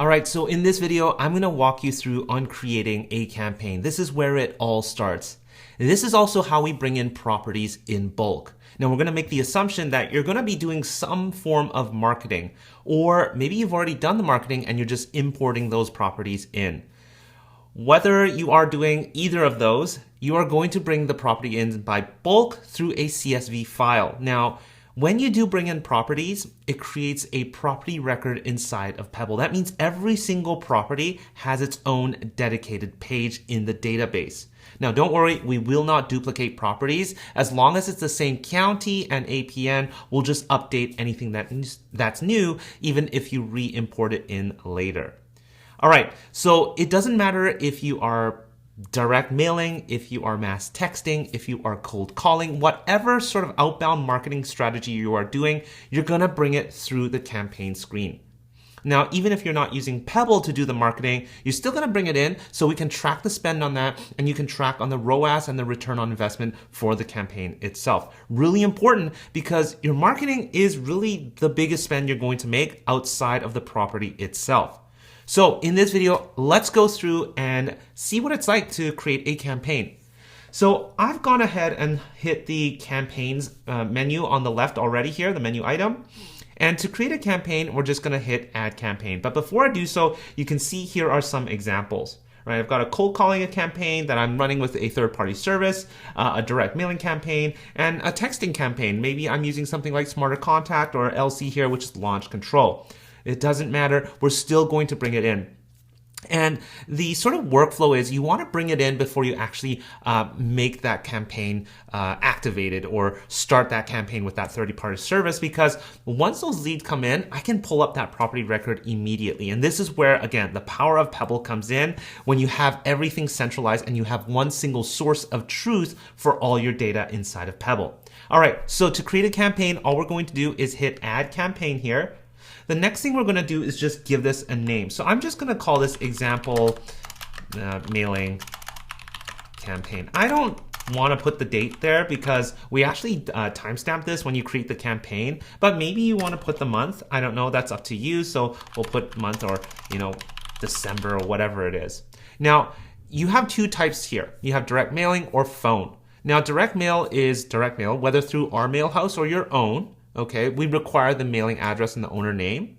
All right, so in this video, I'm going to walk you through on creating a campaign. This is where it all starts. This is also how we bring in properties in bulk. Now we're going to make the assumption that you're going to be doing some form of marketing, or maybe you've already done the marketing and you're just importing those properties in. Whether you are doing either of those, you are going to bring the property in by bulk through a CSV file. Now, when you do bring in properties, it creates a property record inside of Pebble. That means every single property has its own dedicated page in the database. Now, don't worry, we will not duplicate properties. As long as it's the same county and APN, we'll just update anything that's new, even if you re-import it in later. All right, so it doesn't matter if you are direct mailing, if you are mass texting, if you are cold calling, whatever sort of outbound marketing strategy you are doing, you're gonna bring it through the campaign screen. Now, even if you're not using Pebble to do the marketing, you're still gonna bring it in so we can track the spend on that and you can track on the ROAS and the return on investment for the campaign itself. Really important because your marketing is really the biggest spend you're going to make outside of the property itself. So in this video, let's go through and see what it's like to create a campaign. So I've gone ahead and hit the campaigns menu on the left already here, the menu item. And to create a campaign, we're just gonna hit add campaign. But before I do so, you can see here are some examples. Right, I've got a cold calling campaign that I'm running with a third-party service, a direct mailing campaign, and a texting campaign. Maybe I'm using something like Smarter Contact or LC here, which is launch control. It doesn't matter, we're still going to bring it in. And the sort of workflow is you want to bring it in before you actually make that campaign activated or start that campaign with that third-party service, because once those leads come in, I can pull up that property record immediately. And this is where, again, the power of Pebble comes in when you have everything centralized and you have one single source of truth for all your data inside of Pebble. All right, so to create a campaign, all we're going to do is hit add campaign here. The next thing we're going to do is just give this a name. So I'm just going to call this example mailing campaign. I don't want to put the date there because we actually timestamp this when you create the campaign, but maybe you want to put the month. I don't know, that's up to you. So we'll put month or, December or whatever it is. Now, you have two types here. You have direct mailing or phone. Now, direct mail is direct mail, whether through our mail house or your own. Okay, we require the mailing address and the owner name.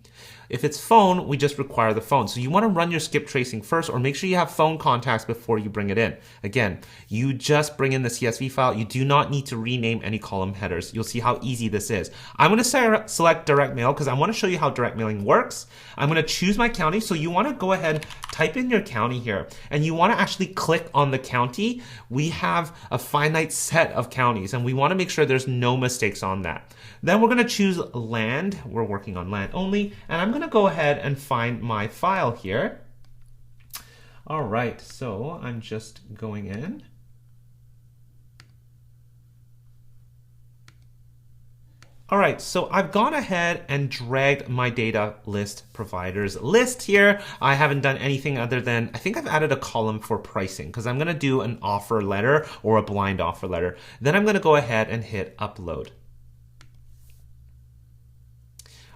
If it's phone, we just require the phone. So you want to run your skip tracing first, or make sure you have phone contacts before you bring it in. Again, you just bring in the CSV file. You do not need to rename any column headers. You'll see how easy this is. I'm going to select direct mail because I want to show you how direct mailing works. I'm going to choose my county. So you want to go ahead, type in your county here, and you want to actually click on the county. We have a finite set of counties, and we want to make sure there's no mistakes on that. Then we're going to choose land. We're working on land only, and I'm going to go ahead and find my file here. All right, so I'm just going in. All right, so I've gone ahead and dragged my data list providers list here. I haven't done anything other than, I think I've added a column for pricing because I'm gonna do an offer letter or a blind offer letter. Then I'm gonna go ahead and hit upload.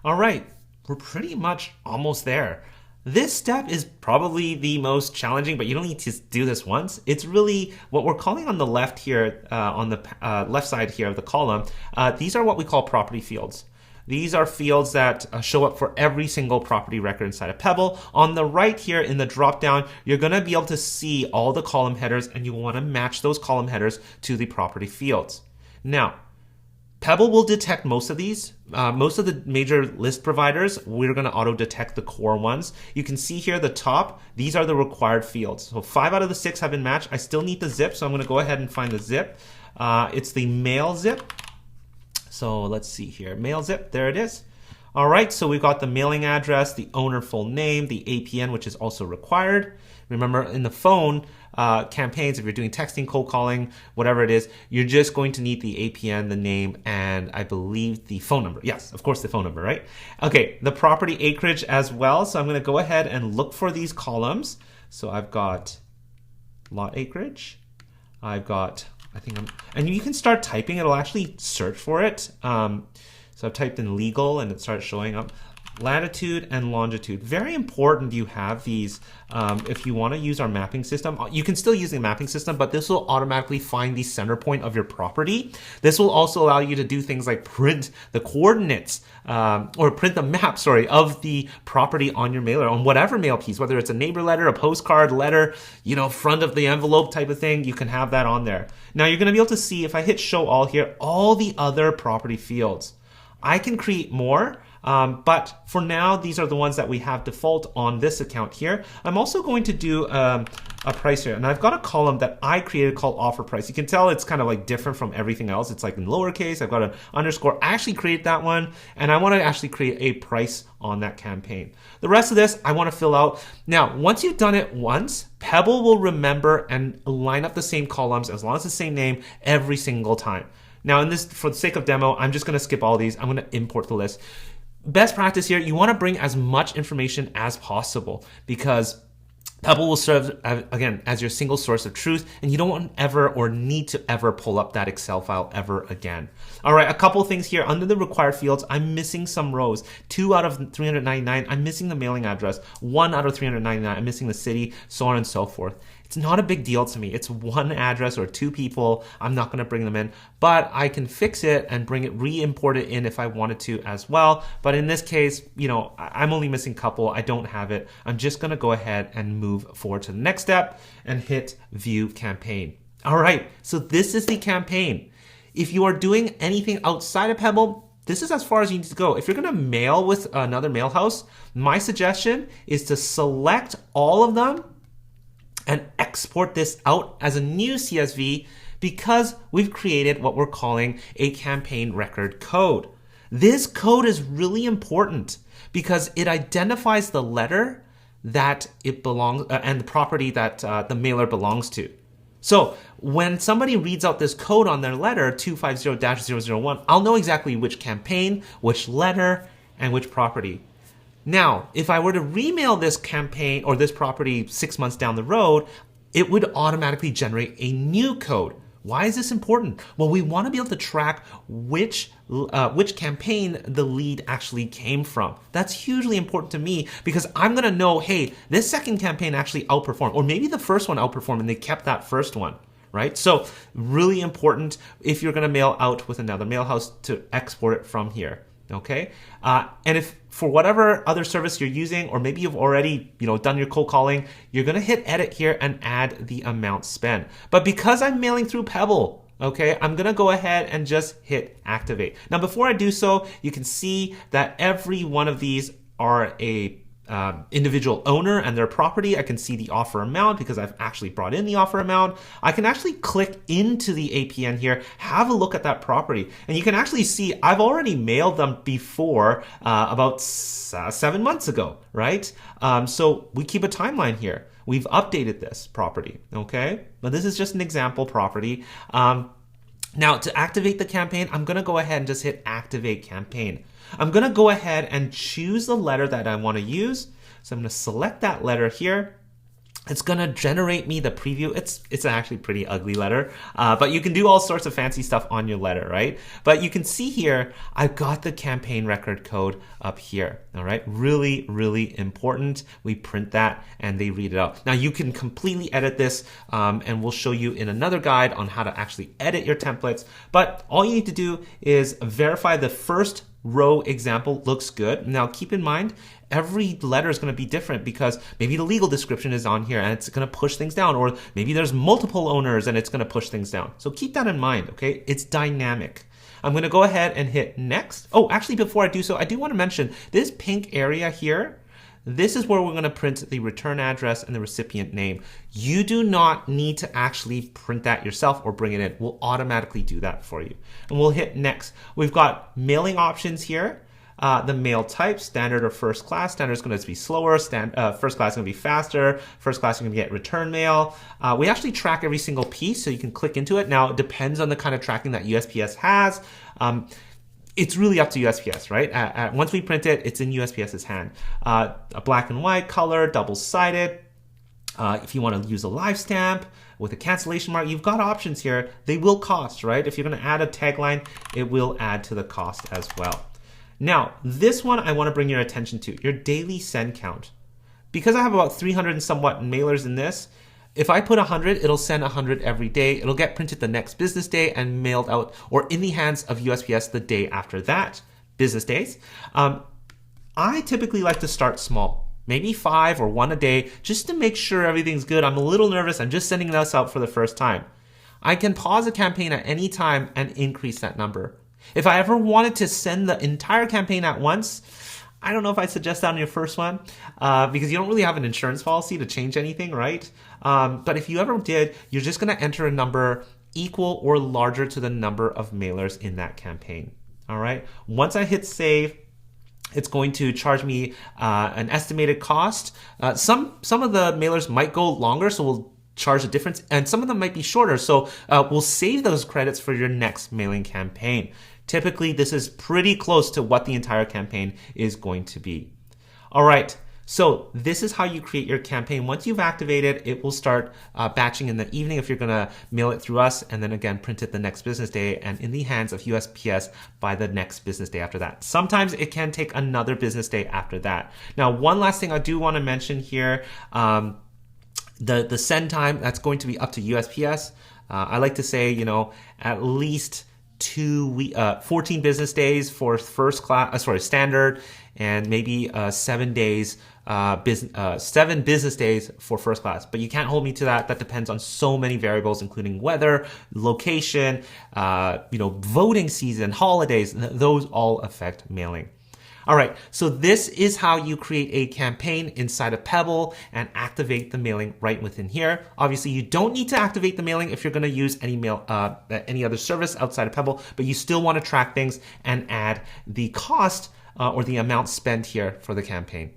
All right, we're pretty much almost there. This step is probably the most challenging, but you don't need to do this once. It's really what we're calling on the left here, on the left side here of the column. These are what we call property fields. These are fields that show up for every single property record inside of Pebble. On the right here in the drop down, you're gonna be able to see all the column headers, and you wanna match those column headers to the property fields. Now, Pebble will detect most of these. Most of the major list providers, we're going to auto detect the core ones. You can see here the top, these are the required fields. So 5 out of the 6 have been matched. I still need the zip, so I'm going to go ahead and find the zip. It's the mail zip. So let's see here, mail zip, there it is. All right, so we've got the mailing address, the owner full name, the APN, which is also required. Remember, in the phone campaigns, if you're doing texting, cold calling, whatever it is, you're just going to need the APN, the name, and I believe the phone number. Yes, of course, the phone number, right? Okay, the property acreage as well. So I'm going to go ahead and look for these columns. So I've got lot acreage. I've got, and you can start typing. It'll actually search for it. So I've typed in legal, and it starts showing up. latitude and longitude. Very important you have these if you want to use our mapping system. You can still use the mapping system, but this will automatically find the center point of your property. This will also allow you to do things like print the coordinates or print the map, sorry, of the property on your mailer, on whatever mail piece, whether it's a neighbor letter, a postcard, letter, you know, front of the envelope type of thing, you can have that on there. Now you're going to be able to see, if I hit show all here, all the other property fields. I can create more. But for now, these are the ones that we have default on this account here. I'm also going to do a price here, and I've got a column that I created called offer price. You can tell it's kind of like different from everything else. It's like in lowercase. I've got an underscore. I actually created that one, and I want to actually create a price on that campaign. The rest of this, I want to fill out. Now, once you've done it once, Pebble will remember and line up the same columns as long as the same name every single time. Now, in this, for the sake of demo, I'm just going to skip all these. I'm going to import the list. Best practice here, you want to bring as much information as possible because Pebble will serve, again, as your single source of truth, and you don't want ever or need to ever pull up that Excel file ever again. All right, a couple things here. Under the required fields, I'm missing some rows. 2 out of 399, I'm missing the mailing address. 1 out of 399, I'm missing the city, so on and so forth. It's not a big deal to me. It's one address or 2 people. I'm not going to bring them in, but I can fix it and bring it, re-import it in if I wanted to as well. But in this case, you know, I'm only missing a couple. I don't have it. I'm just going to go ahead and move forward to the next step and hit view campaign. All right, so this is the campaign. If you are doing anything outside of Pebble, this is as far as you need to go. If you're going to mail with another mail house, my suggestion is to select all of them and export this out as a new CSV because we've created what we're calling a campaign record code. This code is really important because it identifies the letter that it belongs and the property that the mailer belongs to. So when somebody reads out this code on their letter 250-001, I'll know exactly which campaign, which letter, and which property. Now, if I were to remail this campaign or this property 6 months down the road, it would automatically generate a new code. Why is this important? Well, we want to be able to track which campaign the lead actually came from. That's hugely important to me because I'm going to know, hey, this second campaign actually outperformed, or maybe the first one outperformed and they kept that first one, right? So really important if you're going to mail out with another mail house to export it from here. Okay, and if for whatever other service you're using, or maybe you've already done your cold calling, you're gonna hit edit here and add the amount spent. But because I'm mailing through Pebble, okay, I'm gonna go ahead and just hit activate. Now, before I do so, you can see that every one of these are a individual owner and their property. I can see the offer amount because I've actually brought in the offer amount. I can actually click into the APN here, have a look at that property, and you can actually see I've already mailed them before about 7 months ago, right? So we keep a timeline here. We've updated this property, okay? But this is just an example property. Now, to activate the campaign, I'm going to go ahead and just hit activate campaign. I'm going to go ahead and choose the letter that I want to use. So I'm going to select that letter here. It's going to generate me the preview. It's actually a pretty ugly letter, but you can do all sorts of fancy stuff on your letter, right? But you can see here, I've got the campaign record code up here, all right? Really, really important. We print that and they read it out. Now you can completely edit this and we'll show you in another guide on how to actually edit your templates. But all you need to do is verify the first row example looks good. Now keep in mind, every letter is going to be different because maybe the legal description is on here and it's going to push things down, or maybe there's multiple owners and it's going to push things down. So keep that in mind, okay? It's dynamic. I'm going to go ahead and hit next. Oh, actually, before I do so, I do want to mention this pink area here. This is where we're going to print the return address and the recipient name. You do not need to actually print that yourself or bring it in. We'll automatically do that for you. And we'll hit next. We've got mailing options here. The mail type, standard or first class. Standard is going to be slower. First class is going to be faster. First class, you're going to get return mail. We actually track every single piece, so you can click into it. Now, it depends on the kind of tracking that USPS has. It's really up to USPS, right? Once we print it, it's in USPS's hand. A black and white color, double-sided. If you want to use a live stamp with a cancellation mark, you've got options here. They will cost, right? If you're going to add a tagline, it will add to the cost as well. Now, this one I want to bring your attention to, your daily send count. Because I have about 300 and somewhat mailers in this, if I put 100, it'll send 100 every day. It'll get printed the next business day and mailed out or in the hands of USPS the day after that, business days. I typically like to start small, maybe 5 or 1 a day, just to make sure everything's good. I'm a little nervous. I'm just sending this out for the first time. I can pause a campaign at any time and increase that number. If I ever wanted to send the entire campaign at once, I don't know if I'd suggest that on your first one because you don't really have an insurance policy to change anything, right? But if you ever did, you're just going to enter a number equal or larger to the number of mailers in that campaign. All right. Once I hit save, it's going to charge me an estimated cost. Some of the mailers might go longer, so we'll charge a difference, and some of them might be shorter, so we'll save those credits for your next mailing campaign. Typically, this is pretty close to what the entire campaign is going to be. All right, so this is how you create your campaign. Once you've activated, it will start batching in the evening if you're going to mail it through us, and then again print it the next business day and in the hands of USPS by the next business day after that. Sometimes it can take another business day after that. Now, one last thing I do want to mention here, the send time, that's going to be up to USPS. I like to say, at least 14 business days for first class, standard, and maybe 7 days, 7 business days for first class. But you can't hold me to that. That depends on so many variables, including weather, location, voting season, holidays. Those all affect mailing. All right, so this is how you create a campaign inside of Pebble and activate the mailing right within here. Obviously, you don't need to activate the mailing if you're going to use any other service outside of Pebble, but you still want to track things and add the cost or the amount spent here for the campaign.